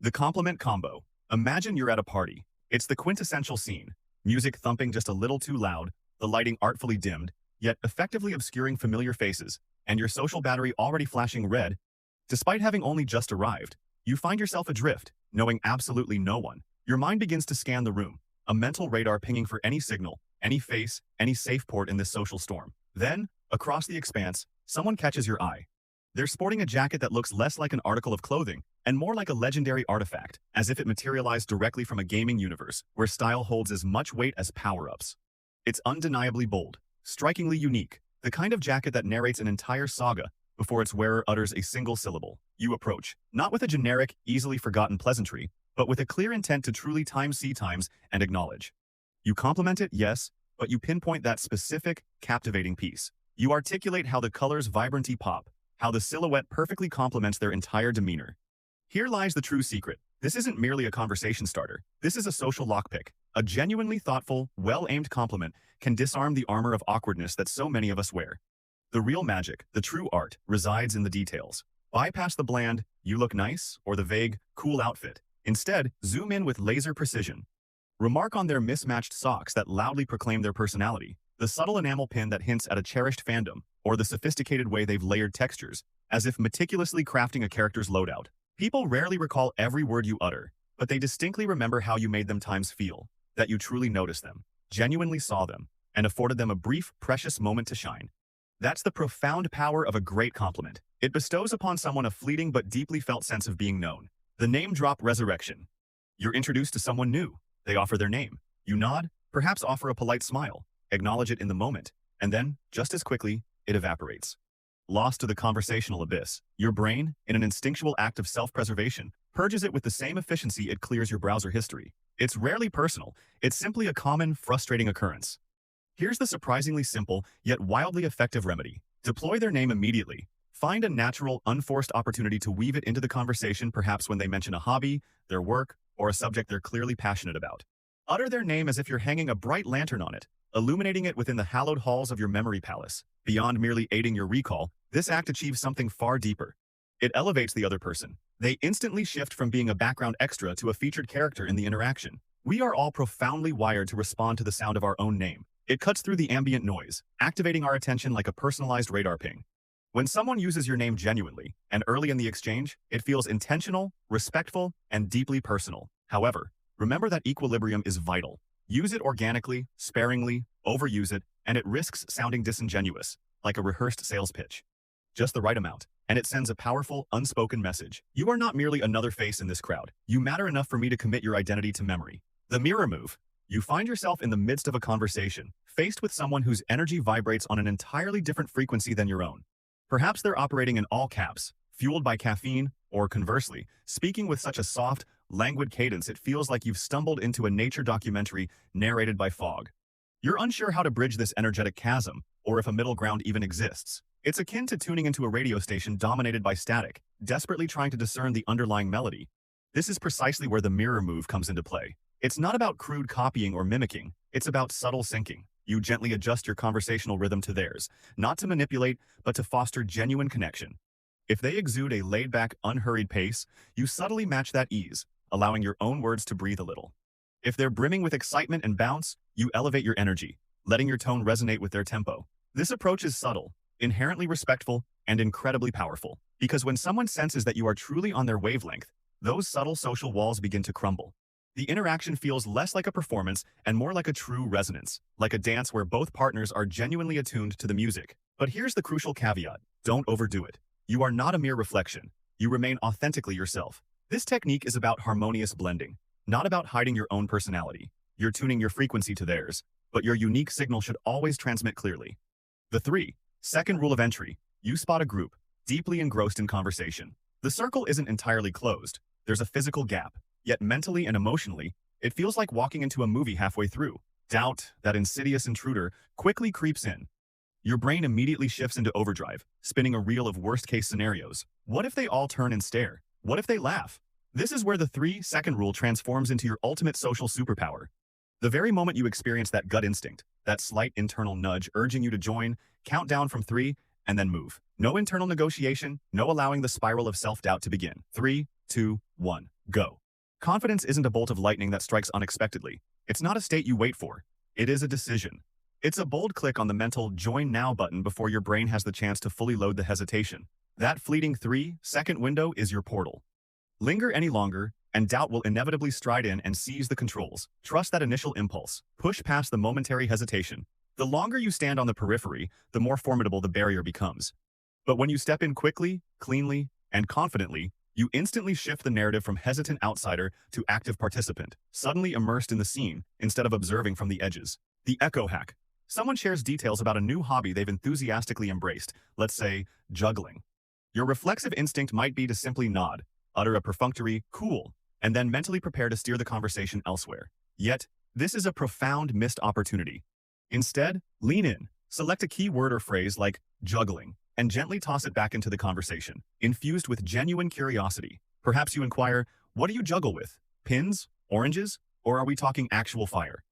The compliment combo. Imagine you're at a party. It's the quintessential scene. Music thumping just a little too loud, the lighting artfully dimmed, yet effectively obscuring familiar faces, and your social battery already flashing red. Despite having only just arrived, you find yourself adrift, knowing absolutely no one. Your mind begins to scan the room, a mental radar pinging for any signal, any face, any safe port in this social storm. Then, across the expanse, someone catches your eye. They're sporting a jacket that looks less like an article of clothing and more like a legendary artifact, as if it materialized directly from a gaming universe where style holds as much weight as power-ups. It's undeniably bold, strikingly unique, the kind of jacket that narrates an entire saga before its wearer utters a single syllable. You approach, not with a generic, easily forgotten pleasantry, but with a clear intent to truly see times and acknowledge. You compliment it, yes, but you pinpoint that specific, captivating piece. You articulate how the color's vibrancy pop, how the silhouette perfectly complements their entire demeanor. Here lies the true secret. This isn't merely a conversation starter. This is a social lockpick. A genuinely thoughtful, well-aimed compliment can disarm the armor of awkwardness that so many of us wear. The real magic, the true art, resides in the details. Bypass the bland, "you look nice," or the vague, "cool outfit." Instead, zoom in with laser precision. Remark on their mismatched socks that loudly proclaim their personality, the subtle enamel pin that hints at a cherished fandom, or the sophisticated way they've layered textures, as if meticulously crafting a character's loadout. People rarely recall every word you utter, but they distinctly remember how you made them times feel, that you truly noticed them, genuinely saw them, and afforded them a brief, precious moment to shine. That's the profound power of a great compliment. It bestows upon someone a fleeting but deeply felt sense of being known. The name drop resurrection. You're introduced to someone new. They offer their name. You nod, perhaps offer a polite smile, acknowledge it in the moment, and then, just as quickly, it evaporates. Lost to the conversational abyss, your brain, in an instinctual act of self-preservation, purges it with the same efficiency it clears your browser history. It's rarely personal. It's simply a common, frustrating occurrence. Here's the surprisingly simple, yet wildly effective remedy. Deploy their name immediately. Find a natural, unforced opportunity to weave it into the conversation, perhaps when they mention a hobby, their work, or a subject they're clearly passionate about. Utter their name as if you're hanging a bright lantern on it, illuminating it within the hallowed halls of your memory palace. Beyond merely aiding your recall, this act achieves something far deeper. It elevates the other person. They instantly shift from being a background extra to a featured character in the interaction. We are all profoundly wired to respond to the sound of our own name. It cuts through the ambient noise, activating our attention like a personalized radar ping. When someone uses your name genuinely, and early in the exchange, it feels intentional, respectful, and deeply personal. However, remember that equilibrium is vital. Use it organically, sparingly, overuse it, and it risks sounding disingenuous, like a rehearsed sales pitch. Just the right amount, and it sends a powerful, unspoken message. You are not merely another face in this crowd. You matter enough for me to commit your identity to memory. The mirror move. You find yourself in the midst of a conversation, faced with someone whose energy vibrates on an entirely different frequency than your own. Perhaps they're operating in all caps, fueled by caffeine, or conversely, speaking with such a soft, languid cadence it feels like you've stumbled into a nature documentary narrated by fog. You're unsure how to bridge this energetic chasm, or if a middle ground even exists. It's akin to tuning into a radio station dominated by static, desperately trying to discern the underlying melody. This is precisely where the mirror move comes into play. It's not about crude copying or mimicking, it's about subtle syncing. You gently adjust your conversational rhythm to theirs, not to manipulate, but to foster genuine connection. If they exude a laid-back, unhurried pace, you subtly match that ease, allowing your own words to breathe a little. If they're brimming with excitement and bounce, you elevate your energy, letting your tone resonate with their tempo. This approach is subtle, inherently respectful, and incredibly powerful, because when someone senses that you are truly on their wavelength, those subtle social walls begin to crumble. The interaction feels less like a performance and more like a true resonance, like a dance where both partners are genuinely attuned to the music. But here's the crucial caveat: don't overdo it. You are not a mere reflection. You remain authentically yourself. This technique is about harmonious blending, not about hiding your own personality. You're tuning your frequency to theirs, but your unique signal should always transmit clearly. The 3-second rule of entry. You spot a group, deeply engrossed in conversation. The circle isn't entirely closed. There's a physical gap. Yet mentally and emotionally, it feels like walking into a movie halfway through. Doubt, that insidious intruder, quickly creeps in. Your brain immediately shifts into overdrive, spinning a reel of worst-case scenarios. What if they all turn and stare? What if they laugh? This is where the 3-second rule transforms into your ultimate social superpower. The very moment you experience that gut instinct, that slight internal nudge urging you to join, count down from 3, and then move. No internal negotiation, no allowing the spiral of self-doubt to begin. 3, 2, 1. Go. Confidence isn't a bolt of lightning that strikes unexpectedly. It's not a state you wait for. It is a decision. It's a bold click on the mental Join Now button before your brain has the chance to fully load the hesitation. That fleeting 3-second window is your portal. Linger any longer, and doubt will inevitably stride in and seize the controls. Trust that initial impulse. Push past the momentary hesitation. The longer you stand on the periphery, the more formidable the barrier becomes. But when you step in quickly, cleanly, and confidently, you instantly shift the narrative from hesitant outsider to active participant, suddenly immersed in the scene instead of observing from the edges. The echo hack. Someone shares details about a new hobby they've enthusiastically embraced, let's say, juggling. Your reflexive instinct might be to simply nod, utter a perfunctory, cool, and then mentally prepare to steer the conversation elsewhere. Yet, this is a profound missed opportunity. Instead, lean in, select a key word or phrase like juggling, and gently toss it back into the conversation, infused with genuine curiosity. Perhaps you inquire, what do you juggle with? Pins? Oranges? Or are we talking actual fire?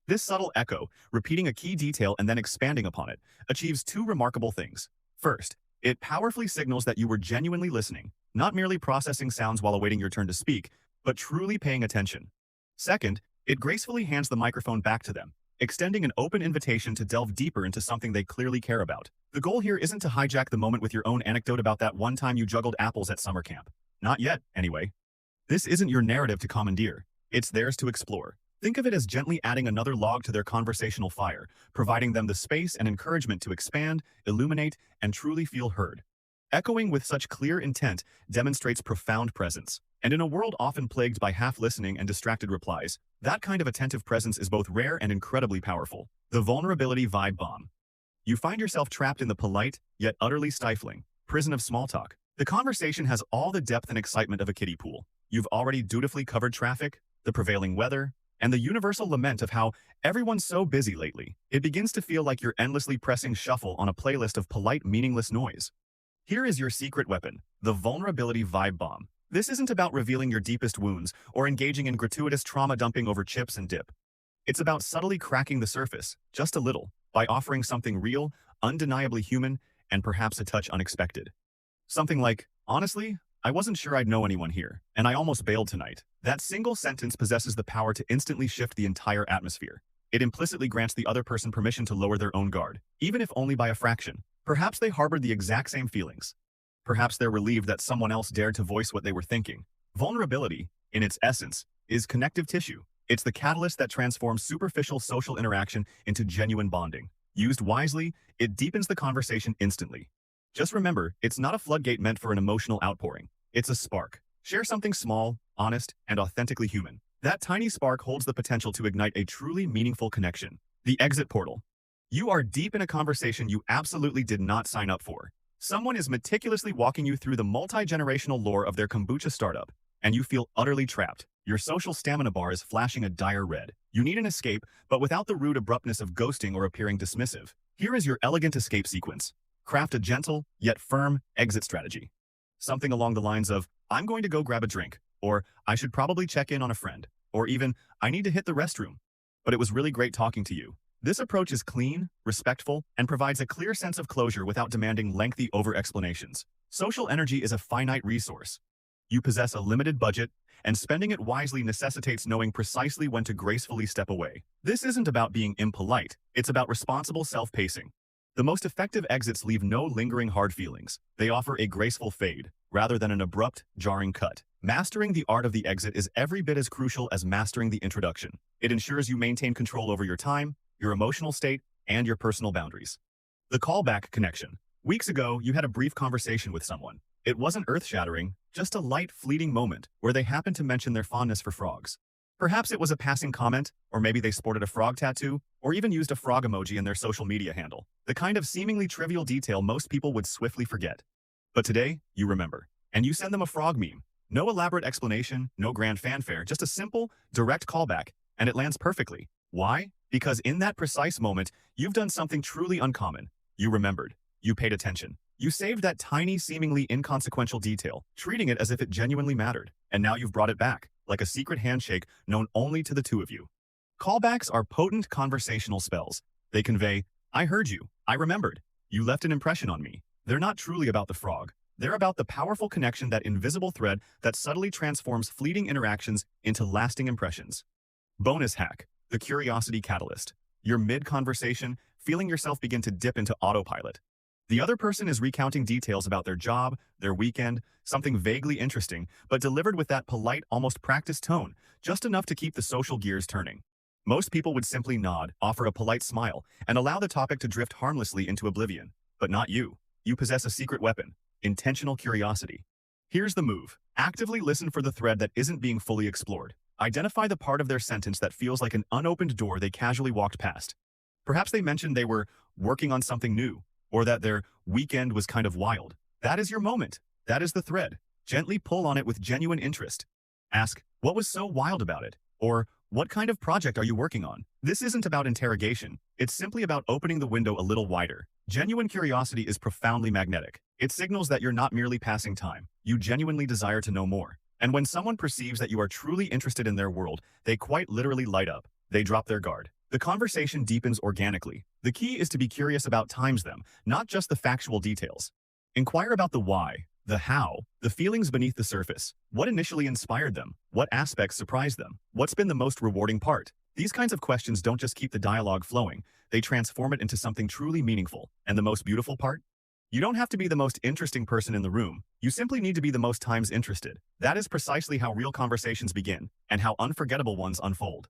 This subtle echo, repeating a key detail and then expanding upon it, achieves two remarkable things. First, it powerfully signals that you were genuinely listening, not merely processing sounds while awaiting your turn to speak, but truly paying attention. Second, it gracefully hands the microphone back to them, extending an open invitation to delve deeper into something they clearly care about. The goal here isn't to hijack the moment with your own anecdote about that one time you juggled apples at summer camp. Not yet, anyway. This isn't your narrative to commandeer. It's theirs to explore. Think of it as gently adding another log to their conversational fire, providing them the space and encouragement to expand, illuminate, and truly feel heard. Echoing with such clear intent demonstrates profound presence. And in a world often plagued by half-listening and distracted replies, that kind of attentive presence is both rare and incredibly powerful. The vulnerability vibe bomb. You find yourself trapped in the polite, yet utterly stifling, prison of small talk. The conversation has all the depth and excitement of a kiddie pool. You've already dutifully covered traffic, the prevailing weather, and the universal lament of how everyone's so busy lately. It begins to feel like you're endlessly pressing shuffle on a playlist of polite, meaningless noise. Here is your secret weapon, the vulnerability vibe bomb. This isn't about revealing your deepest wounds or engaging in gratuitous trauma dumping over chips and dip. It's about subtly cracking the surface, just a little, by offering something real, undeniably human, and perhaps a touch unexpected. Something like, honestly, I wasn't sure I'd know anyone here, and I almost bailed tonight. That single sentence possesses the power to instantly shift the entire atmosphere. It implicitly grants the other person permission to lower their own guard, even if only by a fraction. Perhaps they harbored the exact same feelings. Perhaps they're relieved that someone else dared to voice what they were thinking. Vulnerability, in its essence, is connective tissue. It's the catalyst that transforms superficial social interaction into genuine bonding. Used wisely, it deepens the conversation instantly. Just remember, it's not a floodgate meant for an emotional outpouring. It's a spark. Share something small, honest, and authentically human. That tiny spark holds the potential to ignite a truly meaningful connection. The exit portal. You are deep in a conversation you absolutely did not sign up for. Someone is meticulously walking you through the multi-generational lore of their kombucha startup, and you feel utterly trapped. Your social stamina bar is flashing a dire red. You need an escape, but without the rude abruptness of ghosting or appearing dismissive. Here is your elegant escape sequence. Craft a gentle, yet firm, exit strategy. Something along the lines of, I'm going to go grab a drink, or I should probably check in on a friend, or even, I need to hit the restroom. But it was really great talking to you. This approach is clean, respectful, and provides a clear sense of closure without demanding lengthy over-explanations. Social energy is a finite resource. You possess a limited budget, and spending it wisely necessitates knowing precisely when to gracefully step away. This isn't about being impolite, it's about responsible self-pacing. The most effective exits leave no lingering hard feelings. They offer a graceful fade, rather than an abrupt, jarring cut. Mastering the art of the exit is every bit as crucial as mastering the introduction. It ensures you maintain control over your time, your emotional state, and your personal boundaries. The callback connection. Weeks ago, you had a brief conversation with someone. It wasn't earth-shattering, just a light, fleeting moment where they happened to mention their fondness for frogs. Perhaps it was a passing comment, or maybe they sported a frog tattoo, or even used a frog emoji in their social media handle. The kind of seemingly trivial detail most people would swiftly forget. But today, you remember. And you send them a frog meme. No elaborate explanation, no grand fanfare, just a simple, direct callback, and it lands perfectly. Why? Because in that precise moment, you've done something truly uncommon. You remembered. You paid attention. You saved that tiny, seemingly inconsequential detail, treating it as if it genuinely mattered. And now you've brought it back, like a secret handshake known only to the two of you. Callbacks are potent conversational spells. They convey, I heard you, I remembered, you left an impression on me. They're not truly about the frog. They're about the powerful connection, that invisible thread that subtly transforms fleeting interactions into lasting impressions. Bonus hack: the curiosity catalyst. You're mid-conversation, feeling yourself begin to dip into autopilot. The other person is recounting details about their job, their weekend, something vaguely interesting, but delivered with that polite, almost practiced tone, just enough to keep the social gears turning. Most people would simply nod, offer a polite smile, and allow the topic to drift harmlessly into oblivion. But not you. You possess a secret weapon: intentional curiosity. Here's the move. Actively listen for the thread that isn't being fully explored. Identify the part of their sentence that feels like an unopened door they casually walked past. Perhaps they mentioned they were working on something new, or that their weekend was kind of wild. That is your moment. That is the thread. Gently pull on it with genuine interest. Ask, what was so wild about it? Or, what kind of project are you working on? This isn't about interrogation. It's simply about opening the window a little wider. Genuine curiosity is profoundly magnetic. It signals that you're not merely passing time. You genuinely desire to know more. And when someone perceives that you are truly interested in their world, they quite literally light up. They drop their guard. The conversation deepens organically. The key is to be curious about them, not just the factual details. Inquire about the why, the how, the feelings beneath the surface. What initially inspired them? What aspects surprised them? What's been the most rewarding part? These kinds of questions don't just keep the dialogue flowing, they transform it into something truly meaningful. And the most beautiful part? You don't have to be the most interesting person in the room. You simply need to be the most times interested. That is precisely how real conversations begin, and how unforgettable ones unfold.